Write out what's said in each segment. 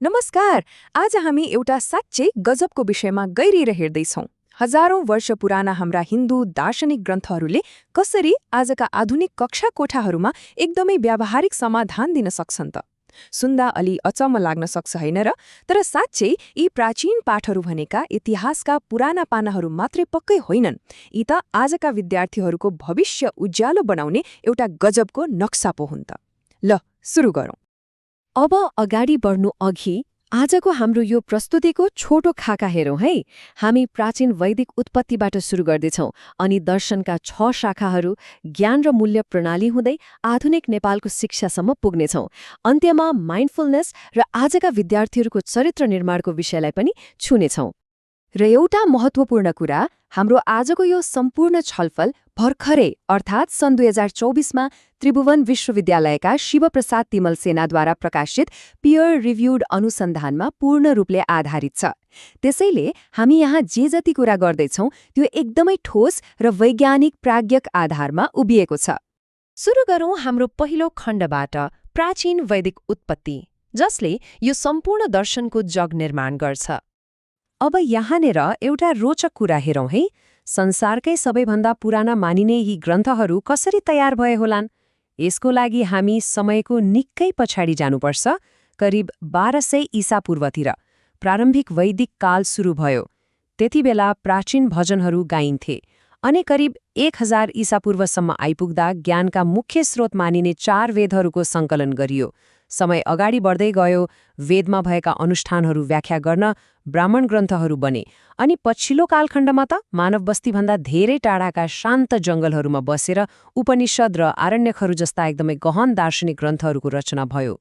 नमस्कार। आज हामी एउटा साँच्चै गजबको विषयमा गहिरिएर हेर्दैछौँ। हजारौं वर्ष पुराना हाम्रा हिन्दू दार्शनिक ग्रन्थहरूले कसरी आजका आधुनिक कक्षा कोठाहरूमा एकदमै व्यावहारिक समाधान दिन सक्छन् त। सुन्दा अलि अचम्म लाग्न सक्छ होइन र? तर साँच्चै यी प्राचीन पाठहरू भनेका इतिहासका पुराना पानाहरू मात्रै पक्कै होइनन्। यी त आजका विद्यार्थीहरूको भविष्य उज्यालो बनाउने एउटा गजबको नक्सा पो हुन् त। ल, सुरु गरौँ। अब अगाडि बढ्नु अघि आजको हाम्रो यो प्रस्तुतिको छोटो खाका हेरौँ है। हामी प्राचीन वैदिक उत्पत्तिबाट सुरु गर्दैछौँ अनि दर्शनका 6 शाखाहरू, ज्ञान र मूल्य प्रणाली हुँदै आधुनिक नेपालको शिक्षासम्म पुग्नेछौँ। अन्त्यमा माइन्डफुलनेस र आजका विद्यार्थीहरूको चरित्र निर्माणको विषयलाई पनि छुनेछौँ। र एउटा महत्त्वपूर्ण कुरा, हाम्रो आजको यो सम्पूर्ण छलफल भर्खरै अर्थात् सन् 2024मा त्रिभुवन विश्वविद्यालयका शिवप्रसाद तिमल सेनाद्वारा प्रकाशित पियर रिभ्युड अनुसन्धानमा पूर्ण रूपले आधारित छ। त्यसैले हामी यहाँ जे जति कुरा गर्दैछौँ त्यो एकदमै ठोस र वैज्ञानिक प्राज्ञिक आधारमा उभिएको छ। सुरु गरौँ हाम्रो पहिलो खण्डबाट, प्राचीन वैदिक उत्पत्ति, जसले यो सम्पूर्ण दर्शनको जग निर्माण गर्छ। अब यहाँनिर एउटा रोचक कुरा हेरौँ है। संसारकै सबैभन्दा पुराना मानिने यी ग्रन्थहरू कसरी तयार भए होलान्? यसको लागि हामी समयको निकै पछाडि जानुपर्छ। करिब 1200 ईसापूर्वतिर प्रारम्भिक वैदिक काल सुरु भयो। त्यतिबेला प्राचीन भजनहरू गाइन्थे अनि करिब 1000 ईसापूर्वसम्म आइपुग्दा ज्ञानका मुख्य स्रोत मानिने 4 वेदहरूको सङ्कलन गरियो। समय अगाडि बढ्दै गयो, वेदमा भएका अनुष्ठानहरू व्याख्या गर्न ब्राह्मण ग्रन्थहरू बने अनि पछिल्लो कालखण्डमा त मानव बस्तीभन्दा धेरै टाढाका शान्त जङ्गलहरूमा बसेर उपनिषद र आरण्यकहरू जस्ता एकदमै गहन दार्शनिक ग्रन्थहरूको रचना भयो।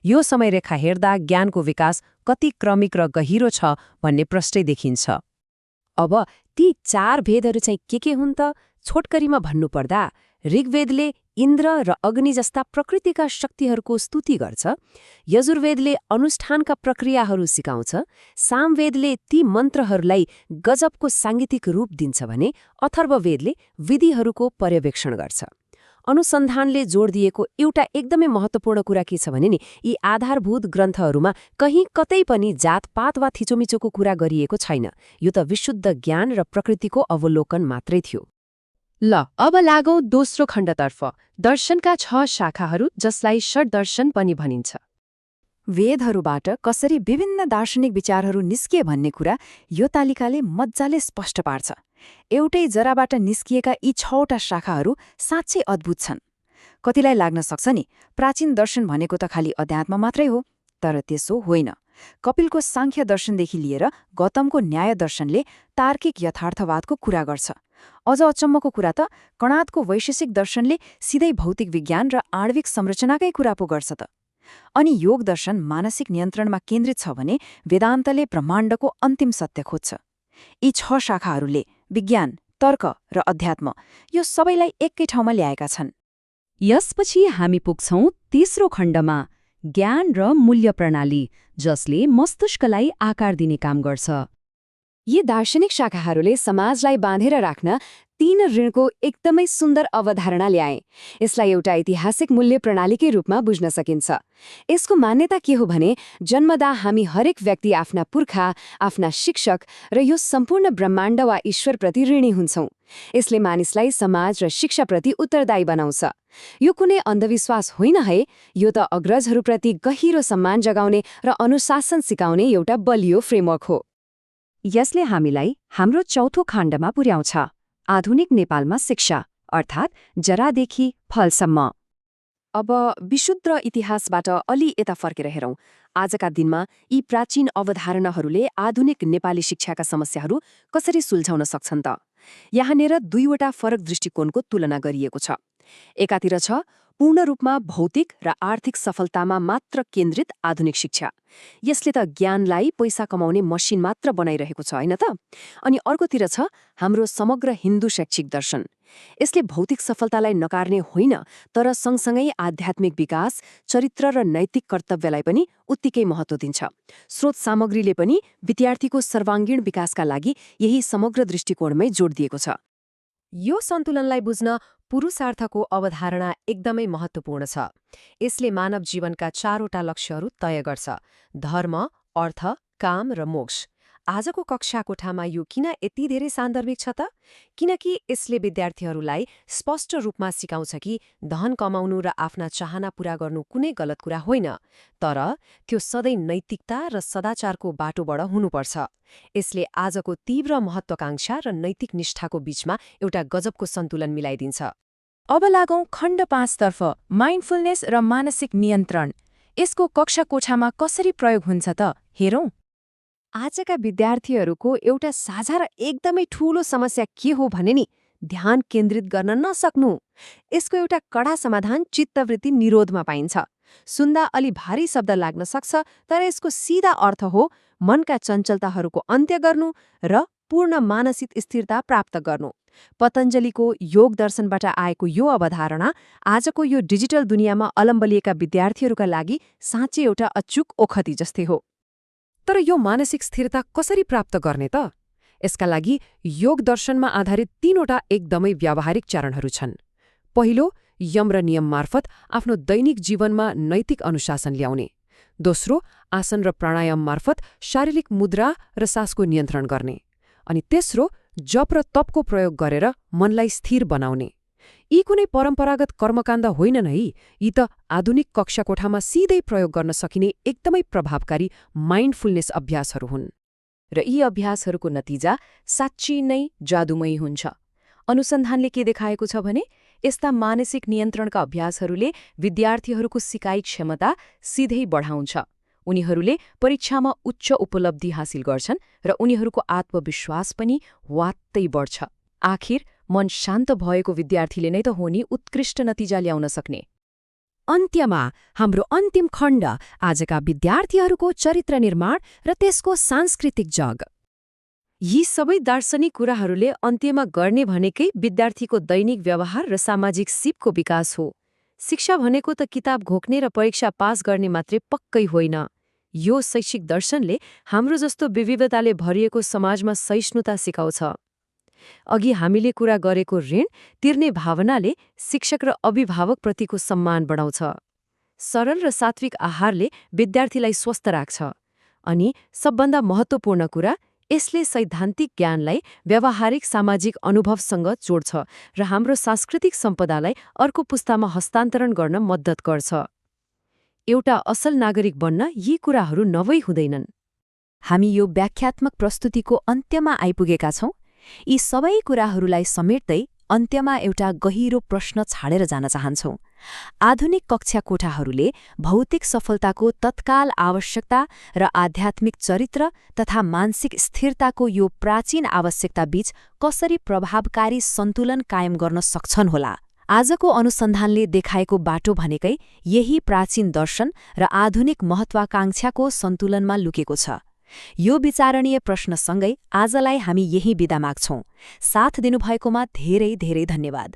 यो समयरेखा हेर्दा ज्ञानको विकास कति क्रमिक र गहिरो छ भन्ने प्रष्टै देखिन्छ। अब ती 4 भेदहरू चाहिँ के हुन् त? छोटकरीमा भन्नुपर्दा, ऋग्वेदले इन्द्र र अग्नि जस्ता प्रकृतिका शक्तिहरूको स्तुति गर्छ, यजुर्वेदले अनुष्ठानका प्रक्रियाहरू सिकाउँछ, सामवेदले ती मन्त्रहरूलाई गजबको साङ्गीतिक रूप दिन्छ भने अथर्ववेदले विधिहरूको पर्यवेक्षण गर्छ। अनुसन्धानले जोड दिएको एउटा एकदमै महत्त्वपूर्ण कुरा के छ भने नि, यी आधारभूत ग्रन्थहरूमा कहीँ कतै पनि जातपात वा थिचोमिचोको कुरा गरिएको छैन। यो त विशुद्ध ज्ञान र प्रकृतिको अवलोकन मात्रै थियो। ल, अब लागौँ दोस्रो खण्डतर्फ, दर्शनका 6 शाखाहरू, जसलाई षड्दर्शन पनि भनिन्छ। वेदहरूबाट कसरी विभिन्न दार्शनिक विचारहरू निस्किए भन्ने कुरा यो तालिकाले मज्जाले स्पष्ट पार्छ। एउटै जराबाट निस्किएका यी 6वटा शाखाहरू साँच्चै अद्भुत छन्। कतिलाई लाग्न सक्छ नि, प्राचीन दर्शन भनेको त खालि अध्यात्म मात्रै हो, तर त्यसो होइन। कपिलको साङ्ख्य दर्शनदेखि लिएर गौतमको न्याय दर्शनले तार्किक यथार्थवादको कुरा गर्छ। अझ अचम्मको कुरा त कणादको वैशेषिक दर्शनले सिधै भौतिक विज्ञान र आणविक संरचनाकै कुरा पो गर्छ त। अनि योग दर्शन मानसिक नियन्त्रणमा केन्द्रित छ भने वेदान्तले ब्रह्माण्डको अन्तिम सत्य खोज्छ। यी 6 शाखाहरूले विज्ञान, तर्क र अध्यात्म यो सबैलाई एकै ठाउँमा ल्याएका छन्। यसपछि हामी पुग्छौँ तेस्रो खण्डमा, ज्ञान र मूल्य प्रणाली, जसले मस्तिष्कलाई आकार दिने काम गर्छ। यी दार्शनिक शाखाहरूले समाजलाई बाँधेर राख्न 3 ऋणको एकदमै सुन्दर अवधारणा ल्याए। यसलाई एउटा ऐतिहासिक मूल्य प्रणालीकै रूपमा बुझ्न सकिन्छ। यसको मान्यता के हो भने, जन्मदा हामी हरेक व्यक्ति आफ्ना पुर्खा, आफ्ना शिक्षक र यो सम्पूर्ण ब्रह्माण्ड वा ईश्वरप्रति ऋणी हुन्छौँ। यसले मानिसलाई समाज र शिक्षाप्रति उत्तरदायी बनाउँछ। यो कुनै अन्धविश्वास होइन है, यो त अग्रजहरूप्रति गहिरो सम्मान जगाउने र अनुशासन सिकाउने एउटा बलियो फ्रेमवर्क हो। यसले हामीलाई हाम्रो चौथो खण्डमा पुर्याउँछ, आधुनिक नेपालमा शिक्षा, अर्थात् जरादेखि फलसम्म। अब विशुद्ध इतिहासबाट अलि यता फर्केर हेरौँ। आजका दिनमा यी प्राचीन अवधारणाहरूले आधुनिक नेपाली शिक्षाका समस्याहरू कसरी सुल्झाउन सक्छन् त? यहाँनिर 2वटा फरक दृष्टिकोणको तुलना गरिएको छ। एकातिर छ पूर्ण रूपमा भौतिक र आर्थिक सफलतामा मात्र केन्द्रित आधुनिक शिक्षा। यसले त ज्ञानलाई पैसा कमाउने मसिन मात्र बनाइरहेको छ होइन त? अनि अर्कोतिर छ हाम्रो समग्र हिन्दू शैक्षिक दर्शन। यसले भौतिक सफलतालाई नकार्ने होइन, तर सँगसँगै आध्यात्मिक विकास, चरित्र र नैतिक कर्तव्यलाई पनि उत्तिकै महत्त्व दिन्छ। स्रोत सामग्रीले पनि विद्यार्थीको सर्वाङ्गीण विकासका लागि यही समग्र दृष्टिकोणमै जोड दिएको छ। यो सन्तुलनलाई बुझ्न पुरुषार्थको अवधारणा एकदमै महत्त्वपूर्ण छ। यसले मानव जीवनका 4वटा लक्ष्यहरू तय गर्छ: धर्म, अर्थ, काम र मोक्ष। आजको कक्षा कोठामा यो किन यति धेरै सान्दर्भिक छ त? किनकि यसले विद्यार्थीहरूलाई स्पष्ट रूपमा सिकाउँछ कि धन कमाउनु र आफ्ना चाहना पूरा गर्नु कुनै गलत कुरा होइन, तर त्यो सधैँ नैतिकता र सदाचारको बाटोबाट हुनुपर्छ। यसले आजको तीव्र महत्वाकांक्षा र नैतिक निष्ठाको बीचमा एउटा गजबको सन्तुलन मिलाइदिन्छ। अब लागौं खण्ड 5 तर्फ, माइन्डफुलनेस र मानसिक नियन्त्रण। यसको कक्षा कोठामा कसरी प्रयोग हुन्छ त? हेरौं। आजका विद्यार्थीहरूको एउटा साझा र एकदमै ठूलो समस्या के हो भने नि ध्यान केन्द्रित गर्न नसक्नु। यसको एउटा कडा समाधान चित्तवृत्ति निरोधमा पाइन्छ। सुन्दा अलि भारी शब्द लाग्न सक्छ, तर यसको सीधा अर्थ हो मनका चञ्चलताहरूको अन्त्य गर्नु र पूर्ण मानसिक स्थिरता प्राप्त गर्नु। पतञ्जलिको योग दर्शनबाट आएको यो अवधारणा आजको यो डिजिटल दुनियाँमा अलम्बलिएका विद्यार्थीहरूका लागि साँच्चै एउटा अचूक ओखती जस्तै हो। तर यो मानसिक स्थिरता कसरी प्राप्त गर्ने त? यसका लागि योग दर्शनमा आधारित 3वटा एकदमै व्यावहारिक चरणहरू छन्। पहिलो, यम र नियम मार्फत आफ्नो दैनिक जीवनमा नैतिक अनुशासन ल्याउने। दोस्रो, आसन र प्राणायाम मार्फत शारीरिक मुद्रा र सासको नियन्त्रण गर्ने। अनि तेस्रो, जप र तपको प्रयोग गरेर मनलाई स्थिर बनाउने। यी कुनै परम्परागत कर्मकाण्ड होइनन् है, यी त आधुनिक कक्षा कोठामा सिधै प्रयोग गर्न सकिने एकदमै प्रभावकारी माइन्डफुलनेस अभ्यासहरू हुन्। र यी अभ्यासहरूको नतिजा साँच्चै नै जादुमयी हुन्छ। अनुसन्धानले के देखाएको छ भने यस्ता मानसिक नियन्त्रणका अभ्यासहरूले विद्यार्थीहरूको सिकाइ क्षमता सिधै बढाउँछ। उनीहरूले परीक्षामा उच्च उपलब्धि हासिल गर्छन् र उनीहरूको आत्मविश्वास पनि वात्तै बढ्छ। आखिर मन शान्त भएको विद्यार्थीले नै त हो नि उत्कृष्ट नतिजा ल्याउन सक्ने। अन्त्यमा हाम्रो अन्तिम खण्ड आजका विद्यार्थीहरूको चरित्र निर्माण र त्यसको सांस्कृतिक जग। यी सबै दार्शनिक कुराहरूले अन्त्यमा गर्ने भनेकै विद्यार्थीको दैनिक व्यवहार र सामाजिक सिपको विकास हो। शिक्षा भनेको त किताब घोक्ने र परीक्षा पास गर्ने मात्रै पक्कै होइन। यो शैक्षिक दर्शनले हाम्रो जस्तो विविधताले भरिएको समाजमा सहिष्णुता सिकाउँछ। अघि हामीले कुरा गरेको ऋण तिर्ने भावनाले शिक्षक र अभिभावकप्रतिको सम्मान बढाउँछ। सरल र सात्विक आहारले विद्यार्थीलाई स्वस्थ राख्छ। अनि सबभन्दा महत्त्वपूर्ण कुरा, यसले सैद्धान्तिक ज्ञानलाई व्यावहारिक सामाजिक अनुभवसँग जोड्छ र हाम्रो सांस्कृतिक सम्पदालाई अर्को पुस्तामा हस्तान्तरण गर्न मद्दत गर्छ। एउटा असल नागरिक बन्न यी कुराहरू नभई हुँदैनन्। हामी यो व्याख्यात्मक प्रस्तुतिको अन्त्यमा आइपुगेका छौं। यी सबै कुराहरूलाई समेट्दै अन्त्यमा एउटा गहिरो प्रश्न छाडेर जान चाहन्छौं। आधुनिक कक्षा कोठाहरूले भौतिक सफलताको तत्काल आवश्यकता र आध्यात्मिक चरित्र तथा मानसिक स्थिरताको यो प्राचीन आवश्यकता बीच कसरी प्रभावकारी सन्तुलन कायम गर्न सक्छन् होला? आजको अनुसन्धानले देखाएको बाटो भनेकै यही प्राचीन दर्शन र आधुनिक महत्वाकांक्षाको सन्तुलनमा लुकेको छ। यो विचारणीय प्रश्नसँगै आजलाई हामी यही बिदा माग्छौं। साथ दिनुभएकोमा धेरै धेरै धन्यवाद।